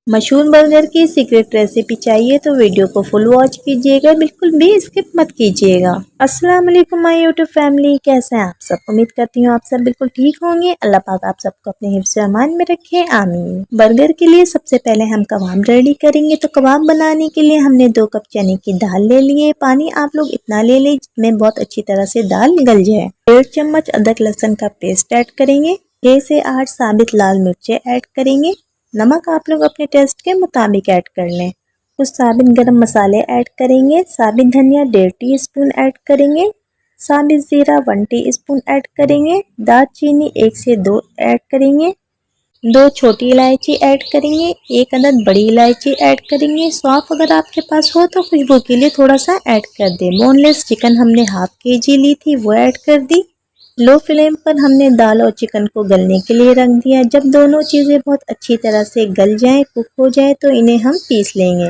मशहूर बर्गर की secret recipe चाहिए तो वीडियो को फुल वॉच कीजिएगा, बिल्कुल भी स्किप मत कीजिएगा। अस्सलाम वालेकुम माय यूट्यूब फैमिली, कैसे हैं आप सब? उम्मीद करती हूँ आप सब बिल्कुल ठीक होंगे। अल्लाह पाक आप सबको अपने हिफ्ज़ अमान में रखे, आमीन। बर्गर के लिए सबसे पहले हम कबाब रेडी करेंगे। तो कबाब बनाने के लिए हमने 2 कप चने की दाल ले लिए। पानी आप लोग इतना ले लें जिसमें बहुत अच्छी तरह से दाल गल जाए। 1.5 चम्मच अदरक लहसुन का पेस्ट ऐड करेंगे। 6 से 8 साबित लाल मिर्चें ऐड करेंगे। नमक आप लोग अपने टेस्ट के मुताबिक ऐड कर लें। कुछ साबित गरम मसाले ऐड करेंगे। साबित धनिया 1.5 टीस्पून ऐड करेंगे। साबित ज़ीरा 1 टीस्पून ऐड करेंगे। दालचीनी 1 से 2 ऐड करेंगे। 2 छोटी इलायची ऐड करेंगे। 1 अदद बड़ी इलायची ऐड करेंगे। सौंफ अगर आपके पास हो तो खुशबू के लिए थोड़ा सा ऐड कर दें। बोनलेस चिकन हमने ½ kg ली थी, वो ऐड कर दी। लो फ्लेम पर हमने दाल और चिकन को गलने के लिए रख दिया। जब दोनों चीज़ें बहुत अच्छी तरह से गल जाएं, कुक हो जाए तो इन्हें हम पीस लेंगे।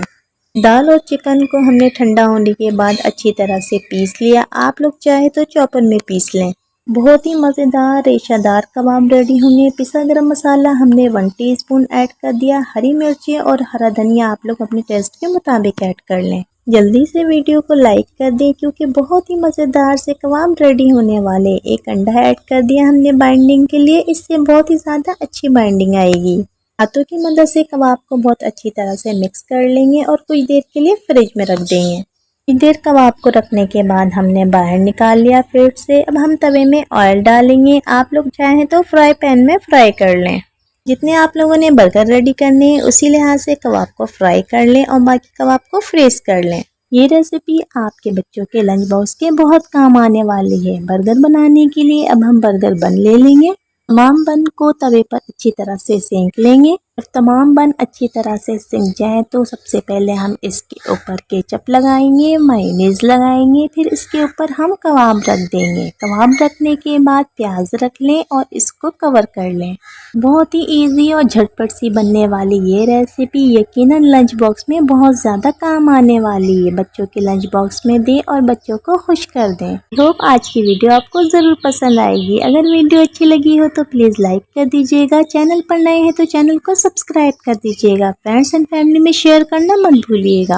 दाल और चिकन को हमने ठंडा होने के बाद अच्छी तरह से पीस लिया। आप लोग चाहे तो चॉपर में पीस लें। बहुत ही मज़ेदार रेशादार कबाब रेडी होंगे। पिसा गरम मसाला हमने 1 टीस्पून ऐड कर दिया। हरी मिर्ची और हरा धनिया आप लोग अपने टेस्ट के मुताबिक ऐड कर लें। जल्दी से वीडियो को लाइक कर दें क्योंकि बहुत ही मज़ेदार से कबाब रेडी होने वाले। 1 अंडा ऐड कर दिया हमने बाइंडिंग के लिए, इससे बहुत ही ज़्यादा अच्छी बाइंडिंग आएगी। हाथों की मदद से कबाब को बहुत अच्छी तरह से मिक्स कर लेंगे और कुछ देर के लिए फ्रिज में रख देंगे। कुछ देर कबाब को रखने के बाद हमने बाहर निकाल लिया फ्रिज से। अब हम तवे में ऑयल डालेंगे। आप लोग चाहें तो फ्राई पैन में फ्राई कर लें। जितने आप लोगों ने बर्गर रेडी करने हैं उसी लिहाज से कबाब को फ्राई कर लें और बाकी कबाब को फ्रीज कर लें। ये रेसिपी आपके बच्चों के लंच बॉक्स के बहुत काम आने वाली है। बर्गर बनाने के लिए अब हम बर्गर बन ले लेंगे। तमाम बन को तवे पर अच्छी तरह से सेंक लेंगे। जब तमाम बन अच्छी तरह से सिक जाए तो सबसे पहले हम इसके ऊपर केचप लगाएंगे, मायोनीज लगाएंगे, फिर इसके ऊपर हम कबाब रख देंगे। कबाब रखने के बाद प्याज रख लें और इसको कवर कर लें। बहुत ही इजी और झटपट सी बनने वाली ये रेसिपी यकीनन लंच बॉक्स में बहुत ज़्यादा काम आने वाली है। बच्चों के लंच बॉक्स में दें और बच्चों को खुश कर दें। होप आज की वीडियो आपको ज़रूर पसंद आएगी। अगर वीडियो अच्छी लगी हो तो प्लीज़ लाइक कर दीजिएगा। चैनल पर नए हैं तो चैनल को सब्सक्राइब कर दीजिएगा। फ्रेंड्स एंड फैमिली में शेयर करना मत भूलिएगा।